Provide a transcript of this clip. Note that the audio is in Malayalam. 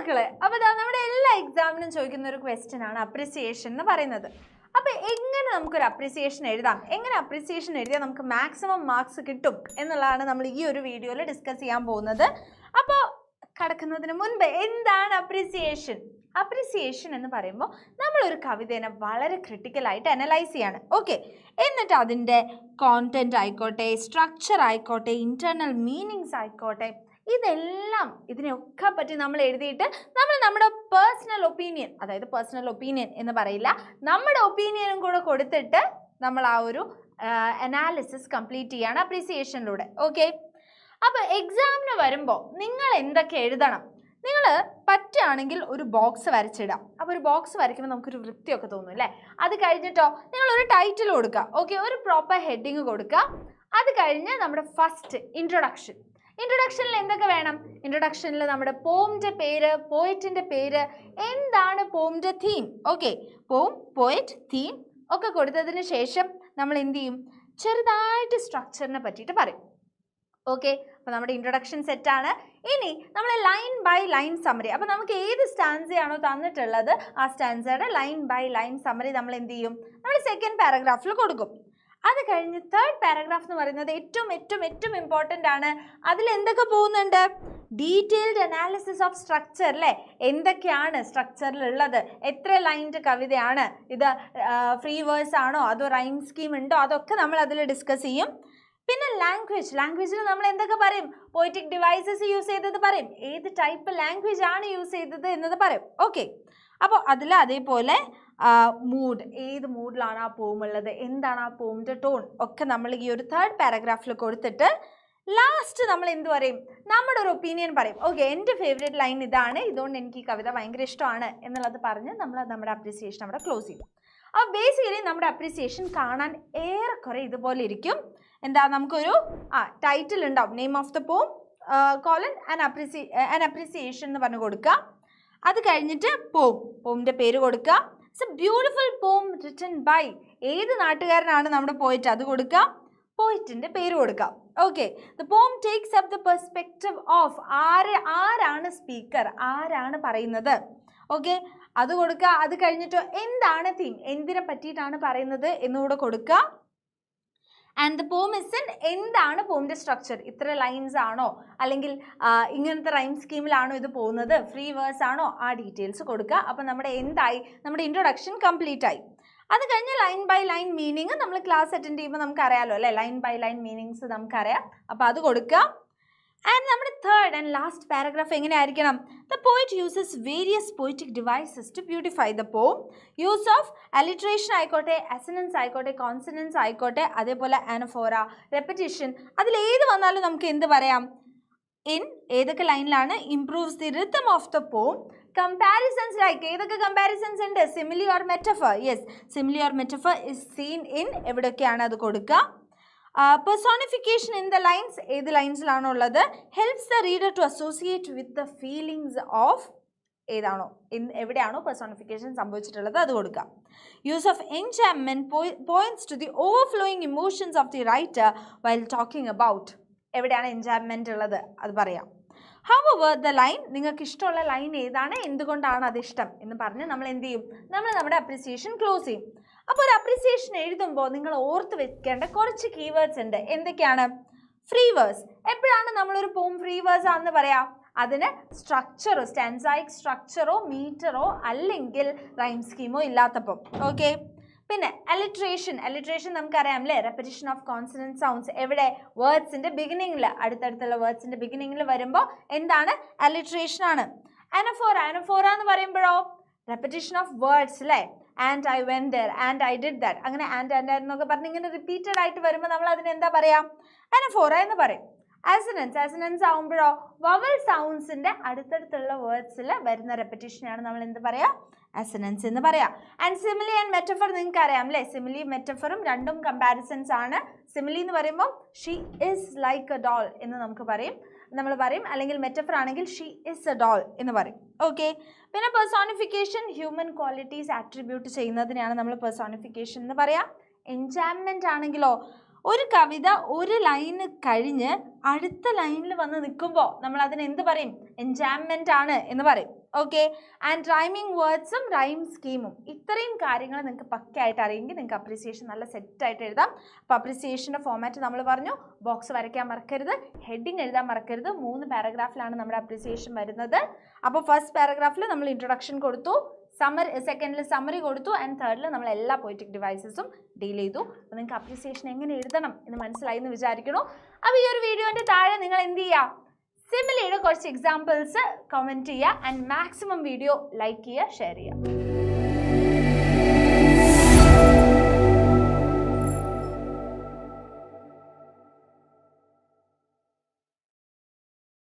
മക്കളെ, അപ്പോൾ നമ്മുടെ എല്ലാ എക്സാമിനും ചോദിക്കുന്ന ഒരു ക്വസ്റ്റ്യൻ ആണ് അപ്രിസിയേഷൻ എന്ന് പറയുന്നത്. അപ്പോൾ എങ്ങനെ നമുക്കൊരു അപ്രിസിയേഷൻ എഴുതാം, എങ്ങനെ അപ്രിസിയേഷൻ എഴുതിയാൽ നമുക്ക് മാക്സിമം മാർക്സ് കിട്ടും എന്നുള്ളതാണ് നമ്മൾ ഈ ഒരു വീഡിയോയിൽ ഡിസ്കസ് ചെയ്യാൻ പോകുന്നത്. അപ്പോൾ കടക്കുന്നതിന് മുൻപ് എന്താണ് അപ്രിസിയേഷൻ? അപ്രിസിയേഷൻ എന്ന് പറയുമ്പോൾ നമ്മളൊരു കവിതേനെ വളരെ ക്രിട്ടിക്കലായിട്ട് അനലൈസ് ചെയ്യാണ്. ഓക്കെ, എന്നിട്ട് അതിൻ്റെ കോണ്ടൻറ്റ് ആയിക്കോട്ടെ, സ്ട്രക്ചർ ആയിക്കോട്ടെ, ഇൻറ്റേർണൽ മീനിങ്സ് ആയിക്കോട്ടെ, ഇതെല്ലാം ഇതിനെയൊക്കെ പറ്റി നമ്മൾ എഴുതിയിട്ട് നമ്മൾ നമ്മുടെ പേഴ്സണൽ ഒപ്പീനിയൻ, അതായത് പേഴ്സണൽ ഒപ്പീനിയൻ എന്ന് പറയില്ല, നമ്മുടെ ഒപ്പീനിയനും കൂടെ കൊടുത്തിട്ട് നമ്മൾ ആ ഒരു അനാലിസിസ് കംപ്ലീറ്റ് ചെയ്യാണ് അപ്രിസിയേഷനിലൂടെ. ഓക്കെ, അപ്പോൾ എക്സാമിന് വരുമ്പോൾ നിങ്ങൾ എന്തൊക്കെ എഴുതണം? നിങ്ങൾ പറ്റുകയാണെങ്കിൽ ഒരു ബോക്സ് വരച്ചിടാം. അപ്പോൾ ഒരു ബോക്സ് വരയ്ക്കുമ്പോൾ നമുക്കൊരു വൃത്തിയൊക്കെ തോന്നും അല്ലേ? അത് കഴിഞ്ഞിട്ടോ നിങ്ങളൊരു ടൈറ്റിൽ കൊടുക്കുക. ഓക്കെ, ഒരു പ്രോപ്പർ ഹെഡിങ് കൊടുക്കുക. അത് കഴിഞ്ഞ് നമ്മുടെ ഫസ്റ്റ് ഇൻട്രൊഡക്ഷനിൽ എന്തൊക്കെ വേണം? ഇൻട്രൊഡക്ഷനിൽ നമ്മുടെ പോമിൻ്റെ പേര്, പോയറ്റിൻ്റെ പേര്, എന്താണ് പോമിൻ്റെ തീം, ഓക്കെ, പോം, പോയറ്റ്, തീം ഒക്കെ കൊടുത്തതിന് ശേഷം നമ്മൾ എന്ത് ചെയ്യും? ചെറുതായിട്ട് സ്ട്രക്ചറിനെ പറ്റിയിട്ട് പറയും. ഓക്കെ, അപ്പോൾ നമ്മുടെ ഇൻട്രൊഡക്ഷൻ സെറ്റാണ്. ഇനി നമ്മൾ ലൈൻ ബൈ ലൈൻ സമ്മറി, അപ്പോൾ നമുക്ക് ഏത് സ്റ്റാൻസയാണോ തന്നിട്ടുള്ളത് ആ സ്റ്റാൻസയുടെ ലൈൻ ബൈ ലൈൻ സമ്മറി നമ്മൾ എന്ത് ചെയ്യും? നമ്മൾ സെക്കൻഡ് പാരഗ്രാഫിൽ കൊടുക്കും. അത് കഴിഞ്ഞ് തേർഡ് പാരഗ്രാഫ് എന്ന് പറയുന്നത് ഏറ്റവും ഇമ്പോർട്ടൻ്റ് ആണ്. അതിൽ എന്തൊക്കെ പോകുന്നുണ്ട്? ഡീറ്റെയിൽഡ് അനാലിസിസ് ഓഫ് സ്ട്രക്ചർ അല്ലേ? എന്തൊക്കെയാണ് സ്ട്രക്ചറിലുള്ളത്, എത്ര ലൈൻ്റെ കവിതയാണ് ഇത്, ഫ്രീ വേഴ്സ് ആണോ അതോ റൈം സ്കീം ഉണ്ടോ, അതൊക്കെ നമ്മൾ അതിൽ ഡിസ്കസ് ചെയ്യും. പിന്നെ ലാംഗ്വേജിൽ നമ്മൾ എന്തൊക്കെ പറയും? പോയറ്റിക് ഡിവൈസസ് യൂസ് ചെയ്തത് പറയും, ഏത് ടൈപ്പ് ലാംഗ്വേജ് ആണ് യൂസ് ചെയ്തത് എന്നത് പറയും. ഓക്കെ, അപ്പോൾ അതിൽ അതേപോലെ മൂഡ്, ഏത് മൂഡിലാണ് ആ പോം ഉള്ളത്, എന്താണ് ആ പോമിൻ്റെ ടോൺ ഒക്കെ നമ്മൾ ഈ ഒരു തേർഡ് പാരഗ്രാഫിൽ കൊടുത്തിട്ട് ലാസ്റ്റ് നമ്മൾ എന്ത് പറയും? നമ്മുടെ ഒരു ഒപ്പീനിയൻ പറയും. ഓക്കെ, എൻ്റെ ഫേവറേറ്റ് ലൈൻ ഇതാണ്, ഇതുകൊണ്ട് എനിക്ക് ഈ കവിത ഭയങ്കര ഇഷ്ടമാണ് എന്നുള്ളത് പറഞ്ഞ് നമ്മൾ നമ്മുടെ അപ്രിസിയേഷൻ അവിടെ ക്ലോസ് ചെയ്യും. അപ്പോൾ ബേസിക്കലി നമ്മുടെ അപ്രിസിയേഷൻ കാണാൻ ഏറെക്കുറെ ഇതുപോലെ ഇരിക്കും. എന്താ, നമുക്കൊരു ടൈറ്റിൽ ഉണ്ടാവും, നെയിം ഓഫ് ദ പോം കോളൻ ആൻ അപ്രിസിയേഷൻ എന്ന് പറഞ്ഞ് കൊടുക്കുക. അത് കഴിഞ്ഞിട്ട് പോമിൻ്റെ പേര് കൊടുക്കുക. ഇറ്റ്സ് എ ബ്യൂട്ടിഫുൾ പോം റിട്ടൺ ബൈ, ഏത് നാട്ടുകാരനാണ് നമ്മുടെ പോയറ്റ് അത് കൊടുക്കുക, പോയറ്റിൻ്റെ പേര് കൊടുക്കുക. Okay, the poem takes up the perspective of, ആരാണ് സ്പീക്കർ, ആരാണ് പറയുന്നത്, ഓക്കെ, അത് കൊടുക്കുക. അത് കഴിഞ്ഞിട്ടോ എന്താണ് തീം, എന്തിനെ പറ്റിയിട്ടാണ് പറയുന്നത് എന്നുകൂടെ കൊടുക്കുക. And the poem is in, എന്താണ് പോമിൻ്റെ സ്ട്രക്ചർ, ഇത്ര ലൈൻസ് ആണോ അല്ലെങ്കിൽ ഇങ്ങനത്തെ റൈം സ്കീമിലാണോ ഇത് പോകുന്നത്, ഫ്രീ വേഴ്സ് ആണോ, ആ ഡീറ്റെയിൽസ് കൊടുക്കുക. അപ്പോൾ നമ്മുടെ നമ്മുടെ ഇൻട്രൊഡക്ഷൻ കംപ്ലീറ്റ് ആയി. അത് കഴിഞ്ഞ് ലൈൻ ബൈ ലൈൻ മീനിങ് നമ്മൾ ക്ലാസ് അറ്റൻഡ് ചെയ്യുമ്പോൾ നമുക്കറിയാമല്ലോ അല്ലേ, ലൈൻ ബൈ ലൈൻ മീനിങ്സ് നമുക്കറിയാം. അപ്പോൾ അത് കൊടുക്കുക. ആൻഡ് നമ്മുടെ തേർഡ് ആൻഡ് ലാസ്റ്റ് പാരഗ്രാഫ് എങ്ങനെയായിരിക്കണം? The poet uses various poetic devices to beautify the poem. Use of alliteration ആയിക്കോട്ടെ, അസനൻസ് ആയിക്കോട്ടെ, കോൺസണൻസ് ആയിക്കോട്ടെ, അതേപോലെ ആനഫോറ, റെപ്പറ്റീഷൻ, അതിലേത് വന്നാലും നമുക്ക് എന്ത് പറയാം? ഇൻ ഏതൊക്കെ ലൈനിലാണ്? Improves the rhythm of the poem. Comparisons like, ഏതൊക്കെ കമ്പാരിസൺസ് ഉണ്ട്? Simile or metaphor. Yes, simile or metaphor is seen in, എവിടെയൊക്കെയാണ് അത് കൊടുക്കുക. പെർസോണിഫിക്കേഷൻ ഇൻ ദ ലൈൻസ്, ഏത് ലൈൻസിലാണോ ഉള്ളത്. Helps the reader to associate with the feelings of, ഏതാണോ എവിടെയാണോ പെർസോണിഫിക്കേഷൻ സംഭവിച്ചിട്ടുള്ളത് അത് കൊടുക്കുക. Use of enchantment points to the overflowing emotions of the writer while talking about, എവിടെയാണ് എൻചാംമെന്റ് ഉള്ളത് അത് പറയാം. ഹൗവർ ദ ലൈൻ, നിങ്ങൾക്ക് ഇഷ്ടമുള്ള ലൈൻ ഏതാണ്, എന്തുകൊണ്ടാണ് അത് ഇഷ്ടം എന്ന് പറഞ്ഞ് നമ്മൾ എന്ത് ചെയ്യും? നമ്മൾ നമ്മുടെ അപ്രിസിയേഷൻ ക്ലോസ് ചെയ്യും. അപ്പോൾ ഒരു അപ്രിസിയേഷൻ എഴുതുമ്പോൾ നിങ്ങൾ ഓർത്ത് വെക്കേണ്ട കുറച്ച് കീവേഡ്സ് ഉണ്ട്. എന്തൊക്കെയാണ്? Free verse. എപ്പോഴാണ് നമ്മളൊരു പോം ഫ്രീ വേഴ്സ് ആണെന്ന് പറയാം? അതിന് സ്ട്രക്ചറോ, സ്റ്റാൻസായിക് സ്ട്രക്ചറോ, മീറ്ററോ അല്ലെങ്കിൽ റൈം സ്കീമോ ഇല്ലാത്തപ്പം. ഓക്കെ, പിന്നെ അലിട്രേഷൻ നമുക്കറിയാം അല്ലേ, റെപ്പറ്റീഷൻ ഓഫ് കോൺസണന്റ് സൗണ്ട്സ്, എവിടെ? വേർഡ്സിൻ്റെ ബിഗിനിങ്ങിൽ, അടുത്തടുത്തുള്ള വേർഡ്സിൻ്റെ ബിഗിനിങ്ങിൽ വരുമ്പോൾ എന്താണ്? അലിട്രേഷൻ ആണ്. അനഫോറ എന്ന് പറയുമ്പോഴോ റെപ്പറ്റീഷൻ ഓഫ് വേർഡ്സ് അല്ലേ, and I went there, and I did that, അങ്ങനെ ആൻഡ് എന്നൊക്കെ പറഞ്ഞ് ഇങ്ങനെ റിപ്പീറ്റഡ് ആയിട്ട് വരുമ്പോൾ നമ്മൾ അതിന് എന്താ പറയാം? അനഫോറ എന്ന് പറയും. അസനൻസ് ആവുമ്പോഴോ വവൽ സൗണ്ട്സിൻ്റെ അടുത്തടുത്തുള്ള വേർഡ്സിൽ വരുന്ന റെപ്പറ്റീഷനാണ് നമ്മൾ എന്ത് പറയാം? അസനൻസ് എന്ന് പറയാം. ആൻഡ് സിമിലി ആൻഡ് മെറ്റഫർ നിങ്ങൾക്ക് അറിയാം അല്ലേ, സിമിലി മെറ്റഫറും രണ്ടും കമ്പാരിസൺസ് ആണ്. സിമിലി എന്ന് പറയുമ്പോൾ she is like a doll എന്ന് നമ്മൾ പറയും, അല്ലെങ്കിൽ മെറ്റഫർ ആണെങ്കിൽ ഷീ ഇസ് എ ഡോൾ എന്ന് പറയും. ഓക്കെ, പിന്നെ പെർസോണിഫിക്കേഷൻ ഹ്യൂമൻ ക്വാളിറ്റീസ് ആട്രിബ്യൂട്ട് ചെയ്യുന്നതിനെയാണ് നമ്മൾ പെർസോണിഫിക്കേഷൻ എന്ന് പറയാം. എൻചാംമെന്റ് ആണെങ്കിലോ ഒരു കവിത ഒരു ലൈന് കഴിഞ്ഞ് അടുത്ത ലൈനിൽ വന്ന് നിൽക്കുമ്പോൾ നമ്മൾ അതിന് എന്ത് പറയും? എൻജാംമെൻ്റ് ആണ് എന്ന് പറയും. ഓക്കെ. ആൻഡ് റൈമിങ് വേർഡ്സും റൈം സ്കീമും ഇത്രയും കാര്യങ്ങൾ നിങ്ങൾക്ക് പക്കയായിട്ട് അറിയെങ്കിൽ നിങ്ങൾക്ക് അപ്രിസിയേഷൻ നല്ല സെറ്റായിട്ട് എഴുതാം. അപ്പോൾ അപ്രിസിയേഷൻ്റെ ഫോമാറ്റ് നമ്മൾ പറഞ്ഞു. ബോക്സ് വരയ്ക്കാൻ മറക്കരുത്, ഹെഡിങ് എഴുതാൻ മറക്കരുത്. 3 പാരഗ്രാഫിലാണ് നമ്മുടെ അപ്രിസിയേഷൻ വരുന്നത്. അപ്പോൾ ഫസ്റ്റ് പാരഗ്രാഫിൽ നമ്മൾ ഇൻട്രൊഡക്ഷൻ കൊടുത്തു, സെക്കൻഡിൽ സമ്മറി കൊടുത്തു, ആൻഡ് തേർഡിൽ നമ്മൾ എല്ലാ പോയറ്റിക് ഡിവൈസസും ഡീൽ ചെയ്തു. അപ്പോൾ നിങ്ങൾക്ക് അപ്രിസിയേഷൻ എങ്ങനെ എഴുതണം എന്ന് മനസ്സിലായി എന്ന് വിചാരിക്കുന്നു. അപ്പോൾ ഈ ഒരു വീഡിയോൻ്റെ താഴെ നിങ്ങൾ എന്ത് ചെയ്യുക? സിമിലിയുടെ കുറച്ച് എക്സാമ്പിൾസ് കമൻറ്റ് ചെയ്യുക ആൻഡ് മാക്സിമം വീഡിയോ ലൈക്ക് ചെയ്യുക, ഷെയർ ചെയ്യുക.